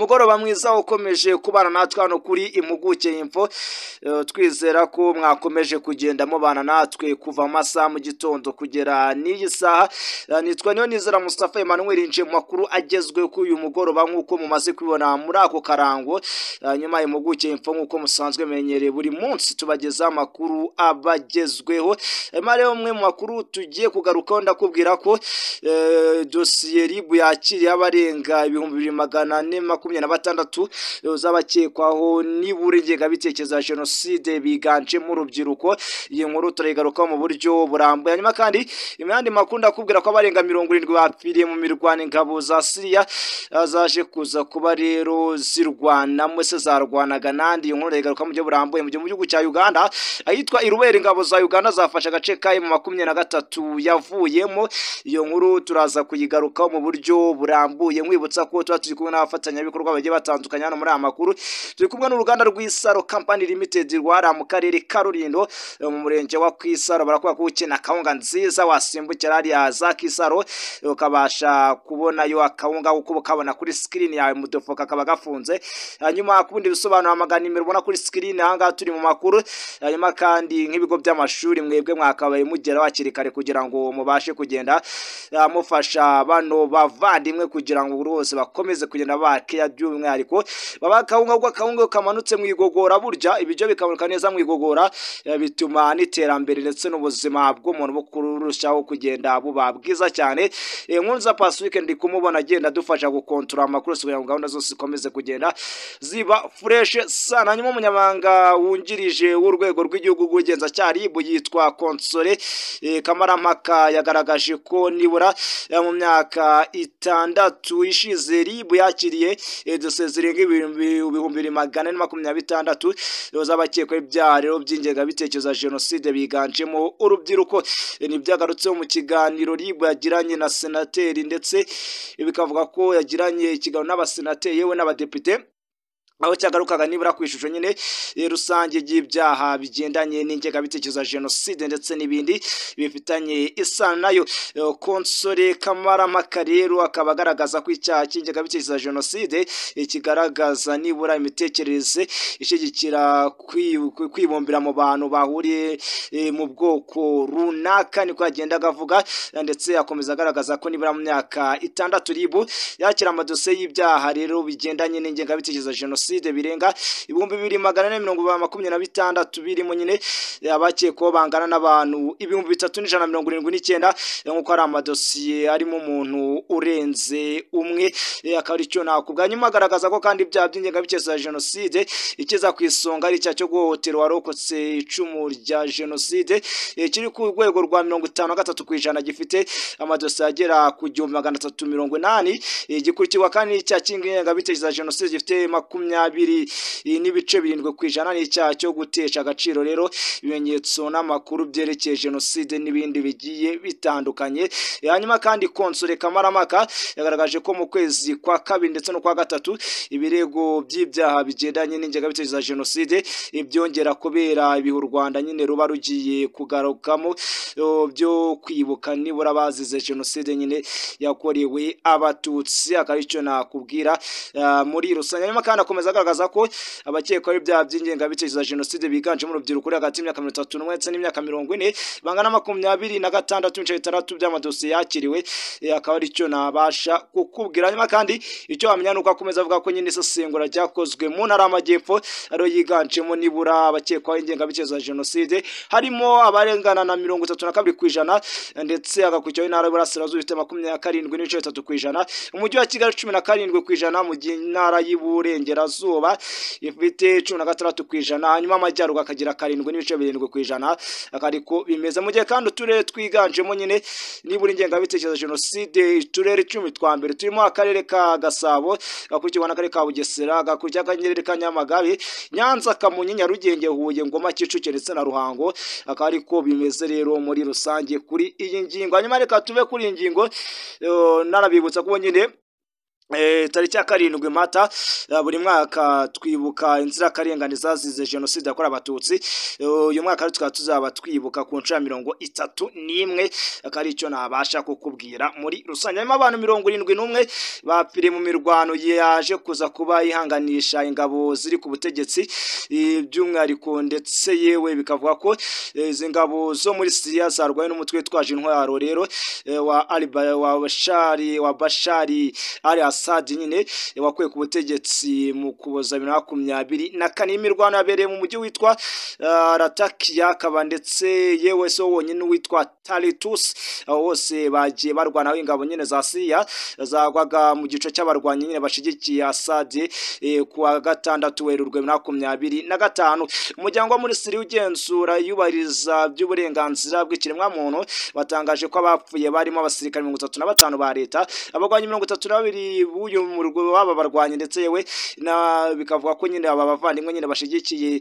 umugoroba mwiza ukomeje kubana natwe hano kuri Impuguke Info. Twizera ko mwakomeje kugenda mubana natwe kuva mu masaha mu gitondo kugera n'iyi saha. Nitwa Niyonizera Mustafa Emmanuel, nje mu makuru agezwe ku uyu mugoroba nk'uko mumaze kubibona muri ako karango. Nyuma Impuguke Info nk'uko musanzwe menyereye buri munsi tubageza amakuru abagezweho. Rero umwe mu makuru tugiye kugarukaho ndakubwira ko dosiye RIB yakiriye abarenga 2426 z'abakekwaho nibura ingengabitekerezo ya jenoside biganjemo urubyiruko. Iyi nkuru turayigarukaho mu buryo burambuye. Hanyuma kandi imyandi makuru ndakubwira ko abarenga 70 bapfiriye mu mirwano ingabo za Syria zaje kuza kuba rero zirwana mwese zarwanaga nandi. Iyi nkuru ndayigarukaho mu buryo burambuye. Mu gihugu cya Uganda ahitwa Irubera ingabo za Uganda zafashe agace kayo mu 23 yavuyemo. Iyo nkuru turaza kuyigarukaho mu buryo burambuye nkwibutsa ko tuba turi kumwe n'abafatanyabikorwa bagiye batandukanye hano muri aya makuru. Turi kumwe n'uruganda rw'Isaro Company Limited rwara mu karere ka Rulindo mu murenge wa Kwisaro. Barakora ko ukena kawunga nziza wasimbukira ari za Kisaro ukabasha kubona yo akawunga uko ukabona kuri screen yawe mudofoka kaba gafunze. Hanyuma kubundi bisobanura amagana nimero ubona kuri screen hanga turi mu makuru. Hanyuma kandi nk'ibigo by'amashuri mwebwe mwakabaye mugera wakirikare kugira ngo mubashe kugenda mufasha bano bavandimwe kugira ngo bose bakomeze kugenda bakeya by'umwihariko babakawunga kamanutse mu igogora. Burya ibijyo bikamuruka neza mu igogora bituma n'iterambere ndetse n'ubuzima bw'umuntu bukurushaho kugenda buba bwiza cyane. Nkunza Pacifique ndi kumubona agenda dufasha gukontrola amakuru kugira ngo gahunda zose ikomeze kugenda ziba fresh sana. Hanyuma umunyamanga wungirije w'urwego rw'igihugu rw'ugenza cyari RIB yitwa Konsole Kamarampaka yagaragaje ko nibura mu myaka 6 ishize RIB yakiriye dosiye zirenga 2426 z'abakekwa ibyaha rero by'ingengabitekerezo ya jenoside biganjemo urubyiruko. Nibyagarutseho mu kiganiro RIB yagiranye na senateri ndetse bikavuga ko yagiranye ikiganiro n'abasenateri yewe n'abadepite, aho cyagarukaga nibura ku ishusho nyine rusange y'ibyaha bigendanye n'ingengabitekerezo ya jenoside ndetse n'ibindi bifitanye isano nayo. Konsole Kamarampaka rero akaba agaragaza ko icyaha cy'ingengabitekerezo ya jenoside kigaragaza nibura imitekerereze ishyigikira kwibumbira mu bantu bahuriye mu bwoko runaka, niko yagendaga avuga. Ndetse akomeza agaragaza ko nibura mu myaka 6 RIB yakira amadosiye y'ibyaha rero bigendanye n'ingengabitekerezo ya jenoside birenga 2426 birimo nyine abakekwaho bangana n'abantu 3179 nk'uko ari amadosiye arimo umuntu urenze umwe. Akaba ari cyo nakubwa. Nyuma agaragaza ko kandi ibyaha by'ingengabitekerezo ya jenoside ikiza ku isonga ari icyaha cyo guhohotera warokotse icumu rya jenoside kiri ku rwego rwa 53% gifite amadosiye agera ku 1380. Gikurikirwa kandi icyaha cy'ingengabitekerezo ya jenoside gifite 20.7% n'icyaha cyo gutesha agaciro rero ibimenyetso n'amakuru byerekeye jenoside n'ibindi bigiye bitandukanye. Hanyuma kandi Konsole Kamarampaka yagaragaje ko mu kwezi kwa kabiri ndetse no kwa gatatu ibirego by'ibyaha bigendanye n'ingengabitekerezo ya jenoside ibyongera kubera ibihe u Rwanda nyine ruba rugiye kugarukamo byo kwibuka nibura bazize jenoside nyine yakorewe abatutsi. Akaba icyo nakubwira muri rusange. Hanyuma kandi akomeza agaragaza ko abakekwaho ibyaha by'ingengabitekerezo ya jenoside biganjemo urubyiruko hagati y'imyaka 31 ndetse n'imyaka 40 bangana 26.6 by'amadosiye yakiriwe. Akaba ari cyo nabasha kukubwira. Hanyuma kandi icyo wamenya nuko akomeza avuga ko nyine isesengura ryakozwe mu ntara y'Amajyepfo ariyo yiganjemo nibura abakekwaho ingengabitekerezo ya jenoside harimo abarengana na 32% ndetse agakurikiraho intara y'Iburasirazuba ifite 27.3%, umujyi wa Kigali 17%, mu ntara y'Iburengerazuba ifite 16%, hanyuma amajyaruguru akagira 7.7%. Akariko bimeze mu gihe kandi uturere twiganjemo nyine nibura ingengabitekerezo ya jenoside uturere 10 twa mbere turimo akarere ka Gasabo, gakurikirwa n'akarere ka Bugesera, gakurikirwa n'akarere ka Nyamagabe, Nyanza, Kamonyi, Nyarugenge, Huye, Ngoma, Kicukiro ndetse na Ruhango. Akariko bimeze rero muri rusange kuri iyi ngingo. Hanyuma reka tuve kuri iyi ngingo narabibutsa ko nyine tariki ya 7 Mata buri mwaka twibuka inzirakarengane zazize jenoside yakorewe abatutsi. Uyu mwaka tukaba tuzaba twibuka ku nshuro 31 akari icyo nabasha kukubwira muri rusange. Harimo abantu 71 bapfiriye mu mirwano yaje kuza kuba ihanganisha ingabo ziri ku butegetsi by'umwihariko, ndetse yewe bikavuga ko izi ngabo zo muri Syria zarwaye n'umutwe twaje intwaro rero wa Bashari Assad nyine wakuye ku butegetsi mu kuboza 2024. Imirwano yabereye mu mujyi witwa Latakia, akaba ndetse yewe so wonyine witwa Talitus. Aho hose bagiye barwana ingabo nyine za Syria zagwaga mu gico cy'abarwanyi nyine bashigikiye Assad ku wa 6 Werurwe 2025. Umuryango wa muri Syria ugenzura yubahiriza by'uburenganzira bw'ikiremwamuntu batangaje ko abapfuye barimo abasirikare 35 ba leta, abagwanyi 32 uyu murgo baba barwanye, ndetse yewe bikavuga ko nyine aba bavandimwe nyine bashigikiye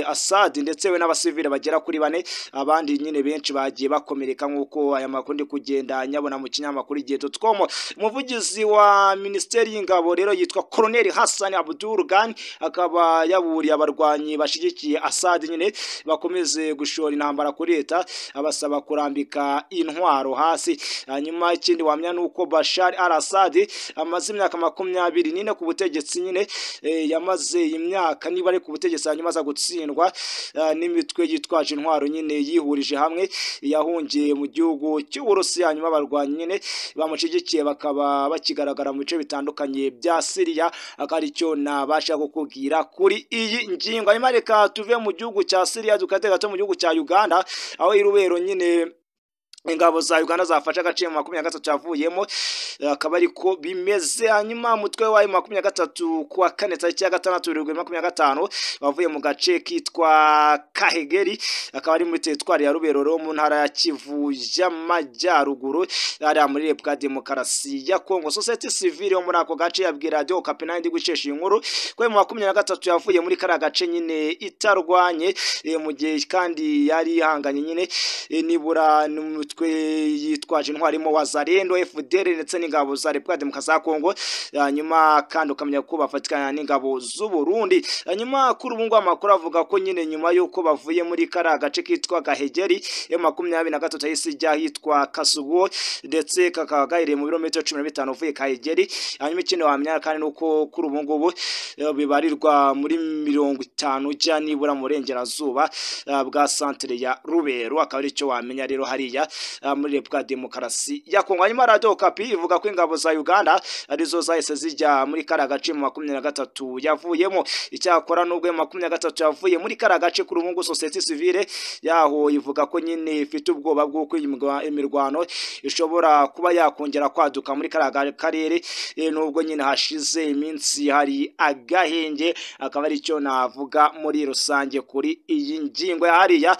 Assad, ndetse we n'abasivile bagera kuri 4, abandi nyine benshi bagiye bakomereka nkuko aya makuru ndi kugenda nyabona mu kinyamakuru igihe.com. Umuvugizi wa Minisiteri y'Ingabo rero yitwa Colonel Hassan Abdul Ghani akaba yaburiye abarwanyi bashigikiye Assad nyine bakomeze gushora intambara kuri leta, abasaba kurambika intwaro hasi. Hanyuma ikindi wamya nuko Bashar al-Assad amaze imyaka 24 ku butegetsi nyine, yamaze imyaka niba ari ku butegetsi hanyuma aza gutsindwa n'imitwe yitwaje intwaro nyine yihurije hamwe, yahungiye mu gihugu cy'Uburusiya. Hanyuma abarwanyi nyine bamushigikiye bakaba bakigaragara mu bice bitandukanye bya Syria, akari cyo nabasha kukubwira kuri iyi ngingo. Hanyuma reka tuve mu gihugu cya Syria dukate gato mu gihugu cya Uganda, aho irubero nyine ingabo za Uganda zafashe agace mu 23 yavuyemo, akaba ariko bimeze. Hanyuma mutwe wa 23 kuwa 4 tariki ya 6 2025 bavuye mu gace kitwa Kahegeri, akaba ari muri teritwari ya Rubero mu ntara ya Kivu y'Amajyaruguru ari muri Repubulika Demokarasi ya Kongo. Society civile yo muri ako gace yabwira Radio Kapena ndi gucesha inkuru ko mu 23 yavuye muri kara gace nyine itarwanye mu gihe kandi yari ihanganye nyine nibura twe yitwaje intwarimo Wazalendo, FDL ndetse n'ingabo za Repubulika Demokarasi ya Kongo. Hanyuma kandi ukamenya ko bafatikana n'ingabo z'u Burundi. Hanyuma kuri ubu ngo amakuru avuga ko nyine nyuma yuko bavuye muri kara gace kitwa Gahegeri M23 yahise ijya hitwa Kasugo, ndetse kakaba gahereye mu birometero 15 uvuye Gahegeri. Hanyuma ikindi wamenya kandi nuko kuri ubu ngubu bibarirwa muri 50 ujya nibura mu burengerazuba bwa centre ya Rubero, akaba ari cyo wamenya rero hariya muri Repubulika Demokarasi ya Kongo. Hanyuma Radio Kapi ivuga ko ingabo za Uganda arizo zahise zijya muri kara gace mu 23 yavuyemo. Icyakora nubwo 23 yavuye muri kara gace kuri ubu ngo society civile yaho ivuga ko nyine ifite ubwoba bw'uko imirwano ishobora kuba yakongera kwaduka muri kara karere, nubwo nyine hashize iminsi hari agahenge, akaba ari cyo navuga muri rusange kuri iyi ngingo ya hariya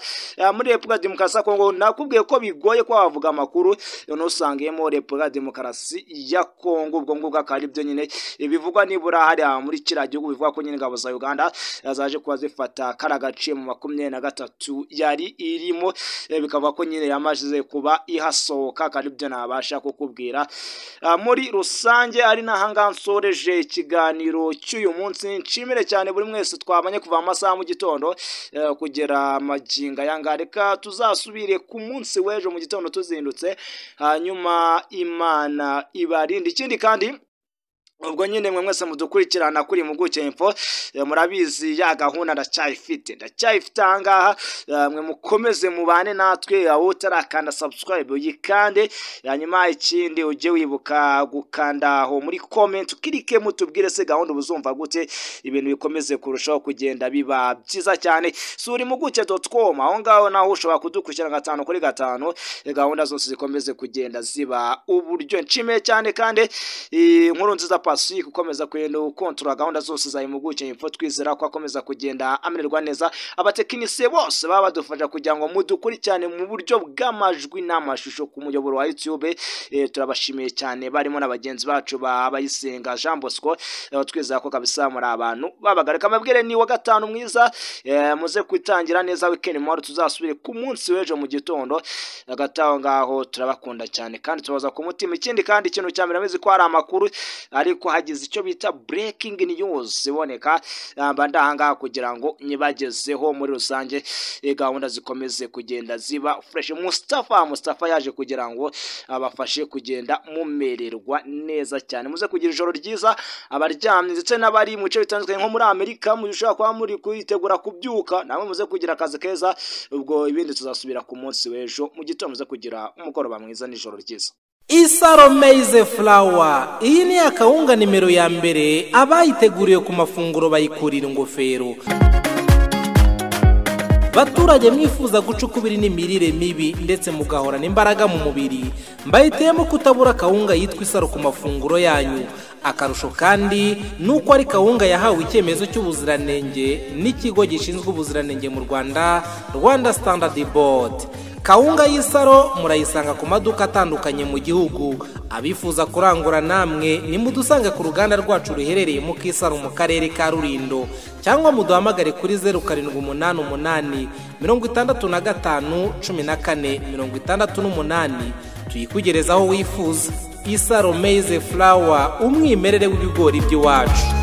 muri Repubulika Demokarasi ya Kongo. Nakubwiye ko bigoye ko bavuga amakuru usangiyemo Repubulika Demokarasi ya Kongo, ubwo ngubwo akari byo nyine bivugwa nibura hari muri kira gihugu bivuga ko nyine ingabo za Uganda zaje kuba zifata kara gace mu 23 yari irimo, bikavuga ko nyine yamaze kuba ihasohoka, kandi byo nabasha kukubwira muri rusange. Ari nahanga nsoreje ikiganiro cy'uyu munsi. Nshimire cyane buri mwese twabanye kuva amasaha mu gitondo kugera maginga yanga. Reka tuzasubire ku munsi w'ejo mu gitondo tuzindutse, hanyuma Imana ibarinde. Ikindi kandi ubwo nyine mwe mwese mudukurikirana kuri Muguke Info, murabizi ya gahunda ndacyayifite ahangaha, mwe mukomeze mubane natwe, aho utarakanda subscribe uyikande. Hanyuma ikindi ujye wibuka gukanda aho muri comment ukirike mutubwire se gahunda ubuzumva gute, ibintu bikomeze kurushaho kugenda biba byiza cyane. Suri Muguke.com, aho ngaho naho ushobora kudukurikirana 5 kuri 5, gahunda zose zikomeze kugenda ziba uburyo. Nshimiye cyane kandi inkuru nziza Pacifique ukomeza kugenda ukontrola gahunda zose za impuguke info, twizera ko akomeza kugenda amererwa neza. Abatekinisiye bose baba badufasha kugira ngo mudukurikirane mu buryo bw'amajwi n'amashusho ku muyoboro wa YouTube, turabashimiye cyane, barimo n'abagenzi bacu bayisenga Jean Bosco, twizera ko kabisa muri abantu babagarika. Amabwire ni wa gatanu mwiza, muze kwitangira neza weekend mwaro, tuzasubire ku munsi w'ejo mu gitondo. Agataho ngaho turabakunda cyane kandi tubaza ku mutima. Ikindi kandi ikintu cya mbere amezi ko hari amakuru ariko hagize icyo bita breaking news iboneka, ndahanga kugira ngo nyibagezeho muri rusange, gahunda zikomeze kugenda ziba fresh. Mustafa yaje kugira ngo abafashe kugenda mumererwa neza cyane. Muze kugira ijoro ryiza abaryamye ndetse n'abari mu bice bitandukanye nko muri Amerika, mushaka kwa muri kuyitegura kubyuka, namwe muze kugira akazi keza. Ubwo ibindi tuzasubira ku munsi w'ejo mu gitondo, muze kugira umugoroba mwiza n'ijoro ryiza. Isaro Maize Flour, iyi ni akawunga nimero ya mbere abayiteguriye ku mafunguro bayikurira ingofero. Baturage mwifuza gucukubira n'imirire mibi ndetse mugahorana imbaraga mu mubiri, mbayitemo kutabura kawunga yitwa Isaro ku mafunguro yanyu. Akarusho kandi nuko ari kawunga yahawe icyemezo cy'ubuziranenge n'ikigo gishinzwe ubuziranenge mu Rwanda, Rwanda Standard Board. Kawunga y'Isaro murayisanga ku maduka atandukanye mu gihugu. Abifuza kurangura namwe nimudusanga ku ruganda rwacu ruherereye mu Kisaro mu karere ka Rulindo, cyangwa muduhamagare kuri 0788 65 14 68 tuyikugerezaho wifuza. Isaro Maize Flour, umwimerere w'ibigori by'iwacu.